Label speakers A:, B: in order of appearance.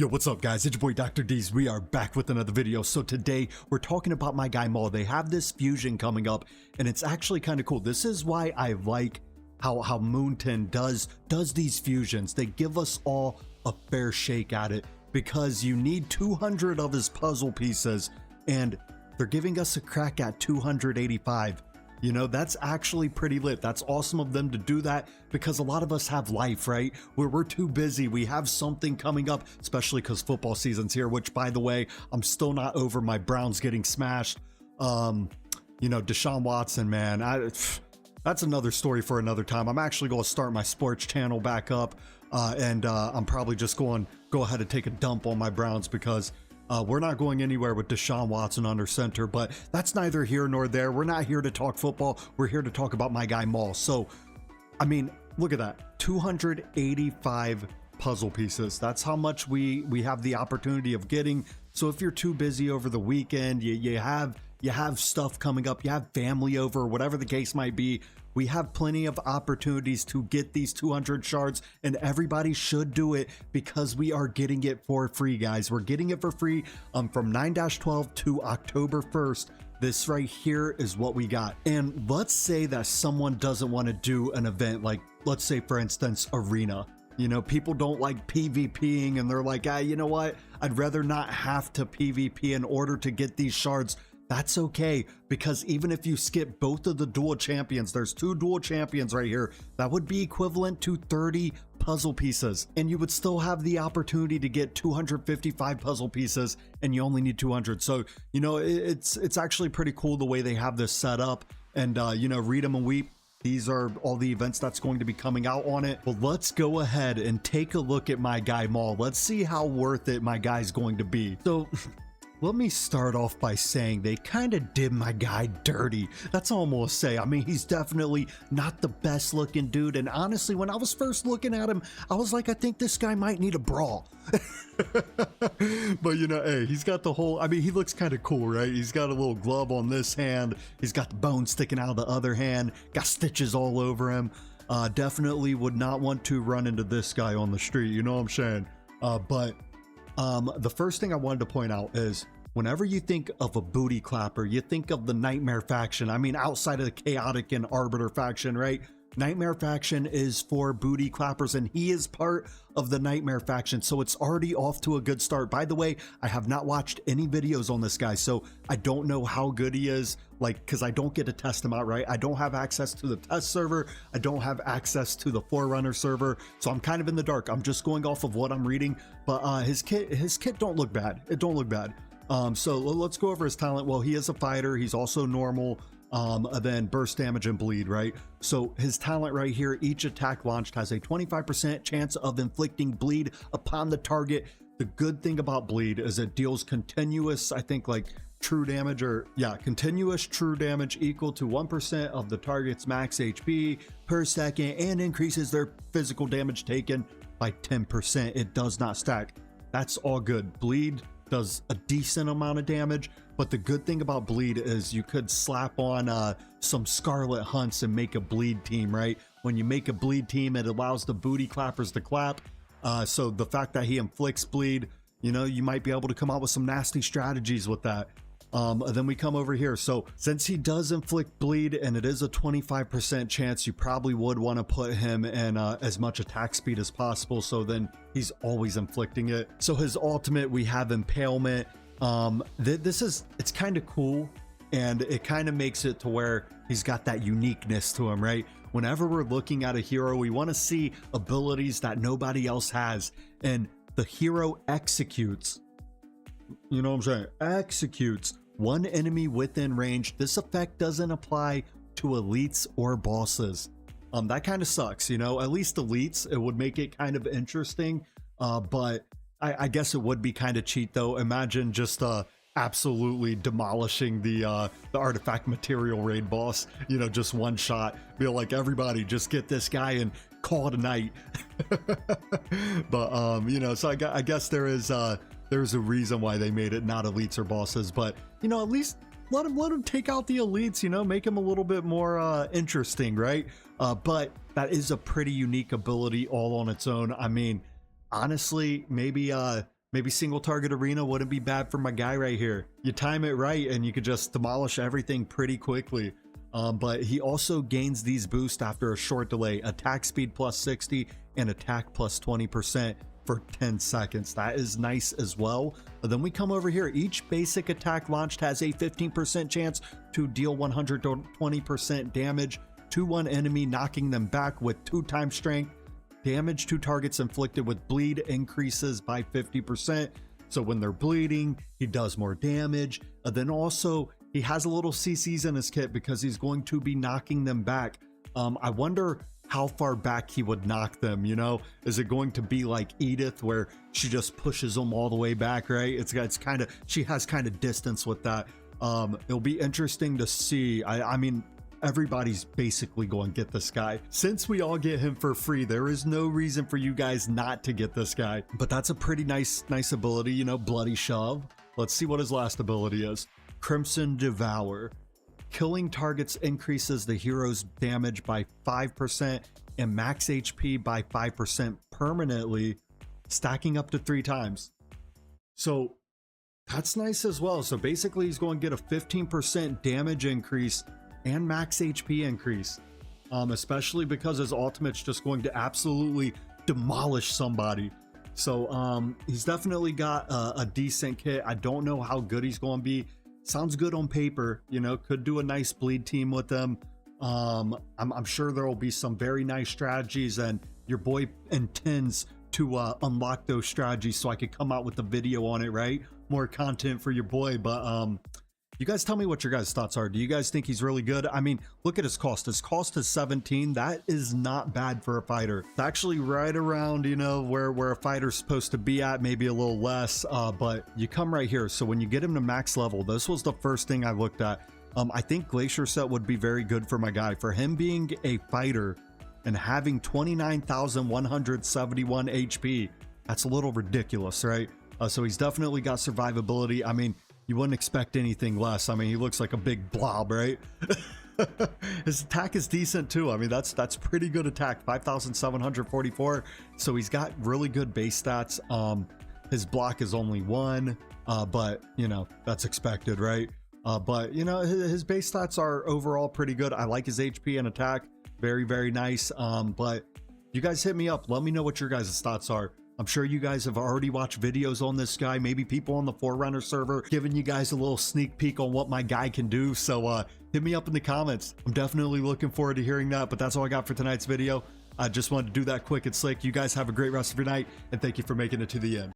A: Yo, what's up guys? It's your boy Dr. D's. We are back with another video. So today we're talking about my guy Maw. They have this fusion coming up and it's actually kind of cool. This is why I like how Moonton does these fusions. They give us all a fair shake at it because you need 200 of his puzzle pieces and they're giving us a crack at 285. You know, that's actually pretty lit. That's awesome of them to do that because a lot of us have life, right? Where we're too busy. We have something coming up, especially because football season's here, which by the way, I'm still not over my Browns getting smashed. You know, Deshaun Watson, man, that's another story for another time. I'm actually going to start my sports channel back up and I'm probably just going to go ahead and take a dump on my Browns because we're not going anywhere with Deshaun Watson under center, but that's neither here nor there. We're not here to talk football. We're here to talk about my guy Maw. So, I mean, look at that. 285 puzzle pieces. That's how much we have the opportunity of getting. So if you're too busy over the weekend, you have stuff coming up, you have family over, whatever the case might be, we have plenty of opportunities to get these 200 shards and everybody should do it because we are getting it for free, guys. We're getting it for free from 9-12 to October 1st. This right here is what we got. And let's say that someone doesn't want to do an event like, let's say for instance, Arena. You know, people don't like PvPing and they're like, you know what? I'd rather not have to PvP in order to get these shards. That's okay, because even if you skip both of the dual champions, there's 2 dual champions right here, that would be equivalent to 30 puzzle pieces, and you would still have the opportunity to get 255 puzzle pieces, and you only need 200. So, you know, it's actually pretty cool the way they have this set up, and, you know, read them and weep. These are all the events that's going to be coming out on it. But let's go ahead and take a look at my guy Maw. Let's see how worth it my guy's going to be. So let me start off by saying they kind of did my guy dirty. That's all I'm gonna say. I mean, he's definitely not the best looking dude. And honestly, when I was first looking at him, I was like, I think this guy might need a brawl. But you know, hey, he's got the whole, I mean, he looks kind of cool, right? He's got a little glove on this hand. He's got the bone sticking out of the other hand, got stitches all over him. Definitely would not want to run into this guy on the street. You know what I'm saying? The first thing I wanted to point out is whenever you think of a booty clapper, you think of the Nightmare faction. I mean, outside of the Chaotic and Arbiter faction, right? Nightmare faction is for booty clappers and he is part of the Nightmare faction. So it's already off to a good start. By the way, I have not watched any videos on this guy, so I don't know how good he is, like, because I don't get to test him out, right? I don't have access to the test server. I don't have access to the Forerunner server. So I'm kind of in the dark. I'm just going off of what I'm reading, but his kit don't look bad. It don't look bad. So let's go over his talent. Well, he is a fighter. He's also normal. Then burst damage and bleed, right? So his talent right here, each attack launched has a 25% chance of inflicting bleed upon the target. The good thing about bleed is it deals continuous, I think like true damage, or yeah, continuous true damage equal to 1% of the target's max HP per second and increases their physical damage taken by 10%. It does not stack. That's all good. Bleed does a decent amount of damage, but the good thing about bleed is you could slap on some Scarlet Hunts and make a bleed team, right? When you make a bleed team, it allows the booty clappers to clap. So the fact that he inflicts bleed, you know, you might be able to come out with some nasty strategies with that. Then we come over here. So since he does inflict bleed and it is a 25% chance, you probably would want to put him in as much attack speed as possible. So then he's always inflicting it. So his ultimate, we have Impalement. It's kind of cool and it kind of makes it to where he's got that uniqueness to him, right? Whenever we're looking at a hero, we want to see abilities that nobody else has. And the hero executes, you know what I'm saying? Executes one enemy within range. This effect doesn't apply to elites or bosses. That kind of sucks, you know, at least elites, it would make it kind of interesting. But I guess it would be kind of cheat though. Imagine just absolutely demolishing the artifact material raid boss, you know, just one shot, be like, everybody just get this guy and call it a night. But you know, so I guess there's a reason why they made it not elites or bosses, but you know, at least let him take out the elites, you know, make him a little bit more interesting, right? But that is a pretty unique ability all on its own. I mean, honestly, maybe Maybe single target arena wouldn't be bad for my guy right here. You time it right and you could just demolish everything pretty quickly. But he also gains these boosts after a short delay, attack speed plus 60 and attack plus 20% for 10 seconds. That is nice as well. But then we come over here. Each basic attack launched has a 15% chance to deal 120% damage to one enemy, knocking them back with 2 times strength. Damage to targets inflicted with bleed increases by 50%. So when they're bleeding, he does more damage. Then also, he has a little CCs in his kit because he's going to be knocking them back. I wonder how far back he would knock them, you know? Is it going to be like Edith where she just pushes them all the way back, right? It's kind of, she has kind of distance with that. It'll be interesting to see. I mean, everybody's basically going to get this guy. Since we all get him for free, there is no reason for you guys not to get this guy. But that's a pretty nice ability, you know, Bloody Shove. Let's see what his last ability is. Crimson Devour. Killing targets increases the hero's damage by 5% and max HP by 5% permanently, stacking up to 3 times. So that's nice as well. So basically he's going to get a 15% damage increase and max HP increase, especially because his ultimate's just going to absolutely demolish somebody. So he's definitely got a decent kit. I don't know how good he's going to be. Sounds good on paper, you know, could do a nice bleed team with them. I'm sure there will be some very nice strategies, and your boy intends to unlock those strategies so I could come out with a video on it, right? More content for your boy. But you guys tell me what your guys' thoughts are. Do you guys think he's really good? I mean, look at his cost. His cost is 17. That is not bad for a fighter. It's actually right around, you know, where a fighter's supposed to be at, maybe a little less. But you come right here. So when you get him to max level, this was the first thing I looked at. I think Glacier Set would be very good for my guy. For him being a fighter and having 29,171 HP, that's a little ridiculous, right? So he's definitely got survivability. I mean, you wouldn't expect anything less. I mean, he looks like a big blob, right? His attack is decent too. I mean, that's pretty good attack, 5,744. So he's got really good base stats. His block is only 1, but you know, that's expected, right? But you know, his base stats are overall pretty good. I like his HP and attack. Very, very nice. But you guys hit me up. Let me know what your guys' thoughts are. I'm sure you guys have already watched videos on this guy, maybe people on the Forerunner server giving you guys a little sneak peek on what my guy can do. So hit me up in the comments. I'm definitely looking forward to hearing that. But that's all I got for tonight's video. I just wanted to do that quick and slick. You guys have a great rest of your night, and thank you for making it to the end.